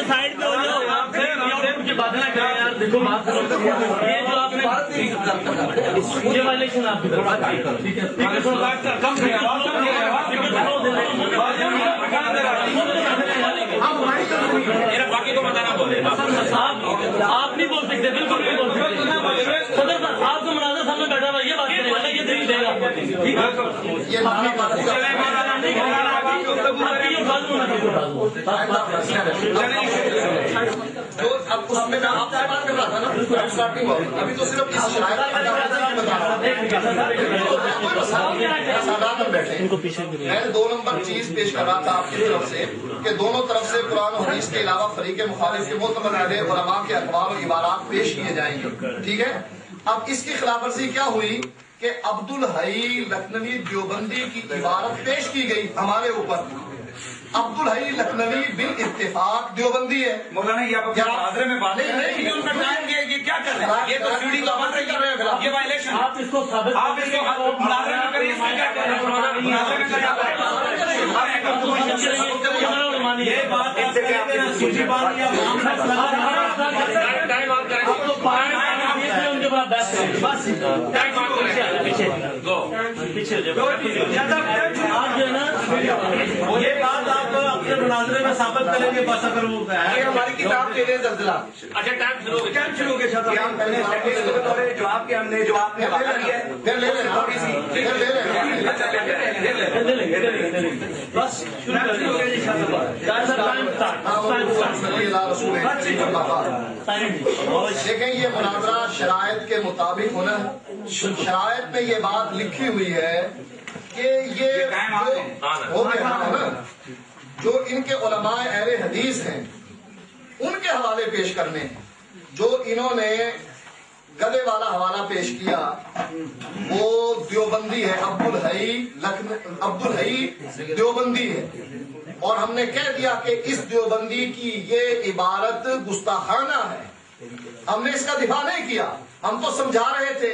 Side پہ ہو جاؤ مجھے بات نہ کریں یار. دیکھو بات کرو یہ جو آپ نے یہ وائلیشن آپ کی طرف باقی کو بتانا بولے آپ نہیں بول سکتے بالکل نہیں بول سکتے. صدر صاحب آپ کو مناظر سامنے بیٹھا ہوا یہ بات کرے گا یہ دلیل دے گا. ابھی تو صرف میں 2 نمبر چیز پیش کر رہا تھا آپ کی طرف سے کہ دونوں طرف سے قرآن و حدیث کے علاوہ فریق مخالف کے معتبر علماء کے اقوال و عبارات پیش کیے جائیں گے. ٹھیک ہے. اب اس کی خلاف ورزی کیا ہوئی کہ عبدالحی لکھنوی دیوبندی کی عبارت پیش کی گئی ہمارے اوپر. عبدالحی لکھنوی بالاتفاق دیوبندی ہے. مولانا یہ حاضرے میں بات نہیں ان کا ٹائم یہ کیا کر رہے ہیں. یہ تو سیڑھی کا بند کر رہے ہیں. یہ وائلیشن آپ اس کو ثابت آپ اس کو مناظرے میں کریے. اس میں کیا کر رہے ہیں مناظرے میں کیا کر رہے ہیں. یہ بات ان سے کیا سوچی بات کیا ٹائم آپ کریں آپ تو ان کے بعد بس پیچھے آپ جو ہے نا یہ بات آپ اپنے مناظرے میں ثابت کریں گے. بس اگر وہ ہماری کتاب کے لیے زلزلہ. اچھا ٹائم شروع ہو گیا جواب کے ہم نے جو آپ نے بس دیکھیں یہ مناظرہ شرائط کے مطابق ہونا ہے. شرائط میں یہ بات لکھی ہوئی ہے کہ یہ ہو گیا جو ان کے علماء اہل حدیث ہیں ان کے حوالے پیش کرنے ہیں. جو انہوں نے گلے والا حوالہ پیش کیا وہ دیوبندی ہے. عبدالحی دیوبندی ہے اور ہم نے کہہ دیا کہ اس دیوبندی کی یہ عبارت گستاخانہ ہے. ہم نے اس کا دفاع نہیں کیا. ہم تو سمجھا رہے تھے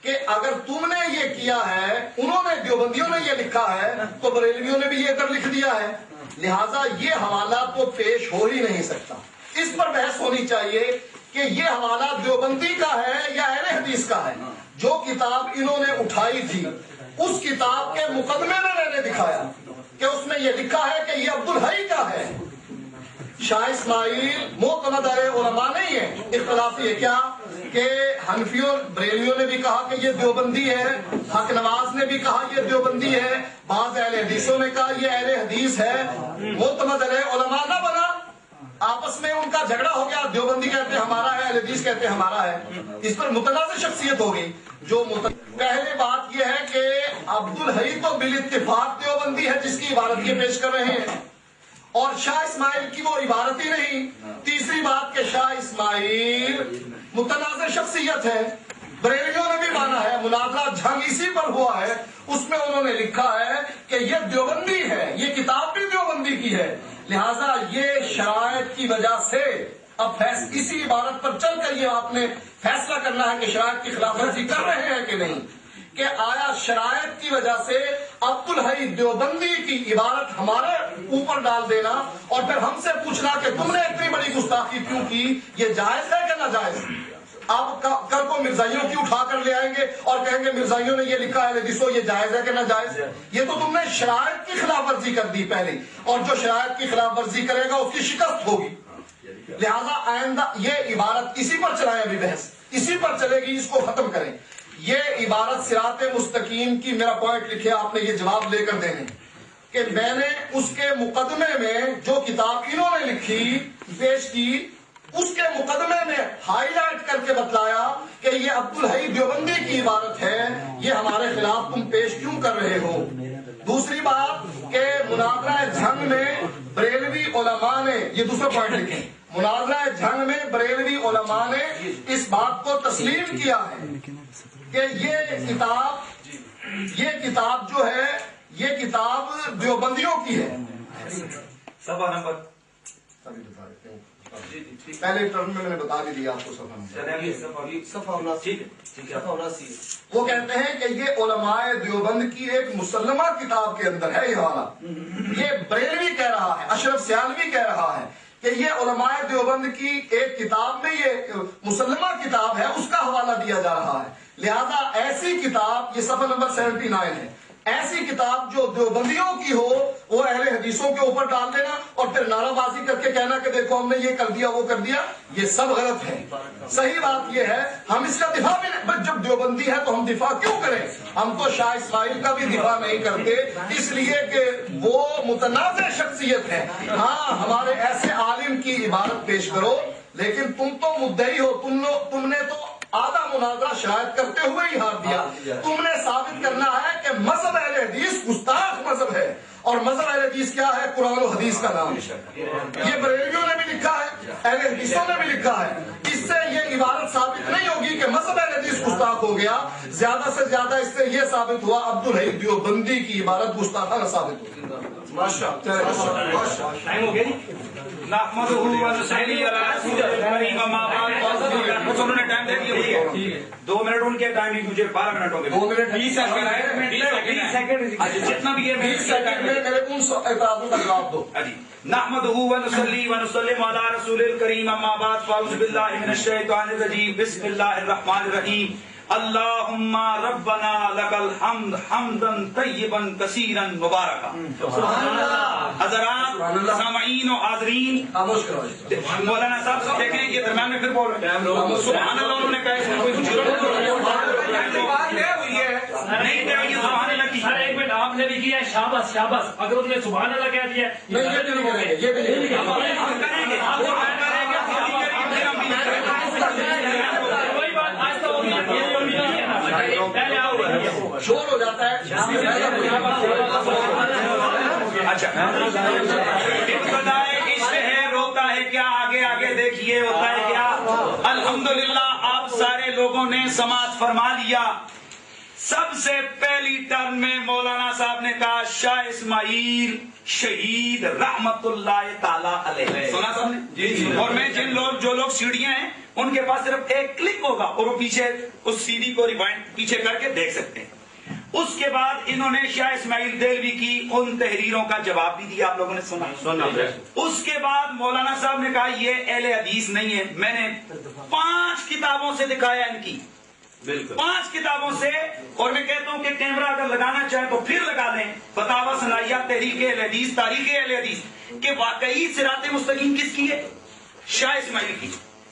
کہ اگر تم نے یہ کیا ہے انہوں نے دیوبندیوں نے یہ لکھا ہے تو بریلویوں نے بھی یہ ادھر لکھ دیا ہے. لہذا یہ حوالہ تو پیش ہو ہی نہیں سکتا. اس پر بحث ہونی چاہیے کہ یہ حوالہ دیوبندی کا ہے یا اہل حدیث کا ہے. جو کتاب انہوں نے اٹھائی تھی اس کتاب کے مقدمے میں میں نے دکھایا کہ اس میں یہ لکھا ہے کہ یہ عبدالحی کا ہے. شاہ اسماعیل معتمد علماء نہیں ہے. اختلافی ہے کیا کہ حنفیوں بریلیوں نے بھی کہا کہ یہ دیوبندی ہے. حق نواز نے بھی کہا یہ دیوبندی ہے. بعض اہل حدیثوں نے کہا یہ اہل حدیث ہے. معتمد علماء نہ بنا. آپس میں ان کا جھگڑا ہو گیا. دیوبندی کہتے ہیں ہمارا ہے اہل حدیث کہتے ہیں ہمارا ہے. اس پر متنازع شخصیت ہو گئی. پہلی بات یہ ہے کہ عبدالحی تو بالاتفاق دیوبندی ہے جس کی عبارت یہ پیش کر رہے ہیں اور شاہ اسماعیل کی وہ عبارت ہی نہیں. تیسری بات کہ شاہ اسماعیل متنازع شخصیت ہے. بریلیوں نے بھی مانا ہے. مناظرہ جنگ اسی پر ہوا ہے. اس میں انہوں نے لکھا ہے کہ یہ دیوبندی ہے. یہ کتاب بھی دیوبندی کی ہے. لہذا یہ شرائط کی وجہ سے اب اسی عبارت پر چل کر یہ آپ نے فیصلہ کرنا ہے کہ شرائط کی خلاف ورزی کر رہے ہیں کہ نہیں. کہ آیا شرائط کی وجہ سے عبدالحی دیوبندی کی عبارت ہمارے اوپر ڈال دینا اور پھر ہم سے پوچھنا کہ تم نے اتنی بڑی گستاخی کیوں کی یہ جائز ہے کہ ناجائز. آپ کل کو مرزائیوں کی اٹھا کر لے آئیں گے اور کہیں گے مرزائیوں نے یہ لکھا ہے حدیثوں یہ جائز ہے کہ ناجائز. یہ تو تم نے شرائط کی خلاف ورزی کر دی پہلے اور جو شرائط کی خلاف ورزی کرے گا اس کی شکست ہوگی. لہذا آئندہ یہ عبارت اسی پر چلائیں. ابھی بحث اسی پر چلے گی. اس کو ختم کریں. یہ عبارت صراط مستقیم کی میرا پوائنٹ لکھے آپ نے یہ جواب لے کر دینے کہ میں نے اس کے مقدمے میں جو کتاب انہوں نے لکھی پیش کی اس کے مقدمے میں ہائی لائٹ کر کے بتلایا کہ یہ عبدالحی دیوبندی کی عبارت ہے. یہ ہمارے خلاف تم پیش کیوں کر رہے ہو. دوسری بات کہ مناظرہ جنگ میں بریلوی علماء نے یہ دوسرا پوائنٹ لکھیں. مناظرہ جنگ میں بریلوی علماء نے اس بات کو تسلیم کیا ہے کہ یہ کتاب جو ہے یہ کتاب دیوبندیوں کی ہے. پہلے ٹرم میں نے بتا بھی دیا آپ کو وہ کہتے ہیں کہ یہ علماء دیوبند کی ایک مسلمہ کتاب کے اندر ہے یہ حوالہ. یہ بریلوی کہہ رہا ہے, اشرف سیالوی کہہ رہا ہے کہ یہ علماء دیوبند کی ایک کتاب میں یہ مسلمہ کتاب ہے, اس کا حوالہ دیا جا رہا ہے. لہذا ایسی کتاب, یہ صفحہ نمبر 79 ہے, ایسی کتاب جو دیوبندیوں کی ہو وہ اہل حدیثوں کے اوپر ڈال دینا اور پھر نعرہ بازی کر کے کہنا کہ دیکھو ہم نے یہ کر دیا وہ کر دیا, یہ سب غلط ہے. صحیح بات یہ ہے ہم اس کا دفاع بھی نہیں, جب دیوبندی ہے تو ہم دفاع کیوں کریں؟ ہم تو شاہ اسماعیل کا بھی دفاع نہیں کرتے اس لیے کہ وہ متنازع شخصیت ہے. ہاں ہمارے ایسے عالم کی عبارت پیش کرو, لیکن تم تو مدعی ہو, تم نے تو آدھا مناظرہ شاید کرتے ہوئے ہی ہار دیا. تم نے ثابت کرنا ہے کہ مذہب اہل حدیث گستاخ مذہب ہے, اور مذہب اہل حدیث کیا ہے؟ قرآن و حدیث کا نام. یہ بریلویوں نے بھی لکھا ہے, اہل حدیثوں نے بھی لکھا ہے. اس سے یہ عبارت ثابت نہیں ہوگی کہ مذہب اہل حدیث گستاخ ہو گیا, زیادہ سے زیادہ اس سے یہ ثابت ہوا عبدالحی دیوبندی کی عبارت گستاخانہ ثابت ہوگی. انہوں نے ٹائم دے دیا, 2 منٹ ان کے ٹائم, مجھے 12 منٹ ہو گئے, 2 منٹ 20 سیکنڈ جتنا بھی ہے 20 سیکنڈ میں میرے ان اعتراضوں کا جواب دو. نحمده ونصلي ونسلم على رسول الكريم اما بعد فاعوذ بالله من الشيطان الرجيم بسم الله الرحمن الرحيم اللهم ربنا لك الحمد حمدا طيبا كثيرا مباركا. حضرات سامعین و حاضرین, مولانا صاحب سے دیکھیں یہ درمیان میں پھر بول رہے ہیں سبحان اللہ, انہوں نے کہا اس میں کوئی کچھ نہیں دے رہی سبحان اللہ کی. سر ایک منٹ, آپ نے بھی کیا ہے شاباش شاباش, اگر اس نے سبحان اللہ کہہ دیا کوئی بات, آج تو شور ہو جاتا ہے. اچھا عشق ہے روتا ہے کیا, آگے آگے دیکھیے ہوتا ہے کیا. الحمدللہ آپ سارے لوگوں نے سماعت فرما لیا. سب سے پہلی ٹرم میں مولانا صاحب نے کہا شاہ اسماعیل شہید رحمت اللہ تعالی علیہ, سنا صاحب نے؟ اور میں جو لوگ سیڑیاں ہیں ان کے پاس صرف ایک کلک ہوگا اور وہ پیچھے اس سیڑھی کو ریوائنڈ پیچھے کر کے دیکھ سکتے ہیں. اس کے بعد انہوں نے شاہ اسماعیل دہلوی کی ان تحریروں کا جواب بھی دیا, آپ لوگوں نے سنا. اس کے بعد مولانا صاحب نے کہا یہ اہل حدیث نہیں ہے. میں نے 5 کتابوں سے دکھایا ان کی, 5 کتابوں سے, اور میں کہتا ہوں کہ کیمرہ اگر لگانا چاہیں تو پھر لگا لیں. فتاوی ثنائیہ تحریک اہل حدیث, تاریخ اہل حدیث کہ واقعی صراط مستقیم کس کی ہے؟ شاہ اسماعیل کی.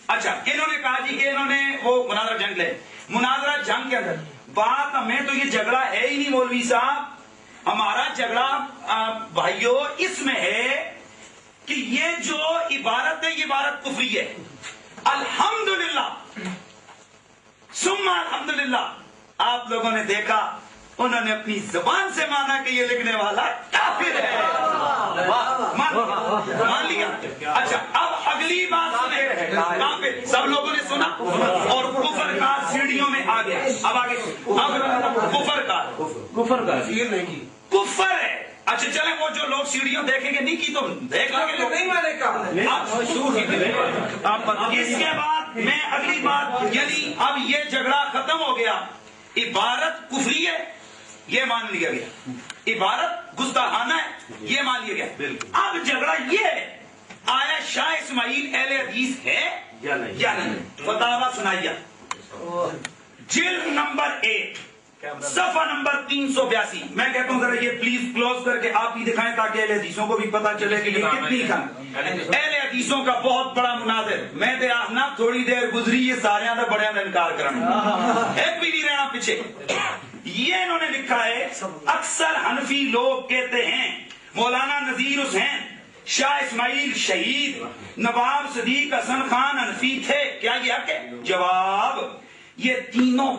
اچھا انہوں نے کہا جی کہ انہوں نے وہ مناظرہ جنگ لے, مناظرہ جنگ کے اندر بات ہمیں تو یہ جھگڑا ہے ہی نہیں مولوی صاحب. ہمارا جھگڑا بھائیوں اس میں ہے کہ یہ جو عبارت ہے یہ عبارت کفری ہے. الحمدللہ ثم الحمدللہ آپ لوگوں نے دیکھا انہوں نے اپنی زبان سے مانا کہ یہ لکھنے والا کافر ہے, مان لیا. اچھا اب اگلی بات سنیں, کافر سب لوگوں نے سنا, اور کفر کا سیڑھیوں میں آ گیا. اب آگے اب کفر کا کفر ہے. اچھا چلیں وہ جو لوگ سیڑھیوں دیکھیں گے نہیں کی تو دیکھ لیں گے نہیں, میں نے کہا. اس کے بعد میں اگلی بات, یعنی اب یہ جھگڑا ختم ہو گیا. عبارت کفری ہے یہ مان لیا گیا, عبارت گستاخانہ ہے یہ مان لیا گیا. اب جھگڑا یہ ہے آیا شاہ اسماعیل اہل حدیث ہے یا نہیں. فتاوی ثنائیہ جلد نمبر 1 صفحہ نمبر 382. میں کہتا ہوں ذرا یہ پلیز کلوز کر کے آپ ہی دکھائیں تاکہ اہل حدیثوں کو بھی پتا چلے کہ یہ کتنی کھان. اہل حدیثوں کا بہت بڑا مناظر, میں تے آخنا تھوڑی دیر گزری یہ سارے آدھا بڑے آدھا انکار کرنا, ایک بھی نہیں رہنا پیچھے. یہ انہوں نے لکھا ہے اکثر حنفی لوگ کہتے ہیں مولانا نذیر حسین شاہ اسماعیل شہید نواب صدیق حسن خان حنفی تھے, کیا یہ حق ہے؟ جواب یہ تینوں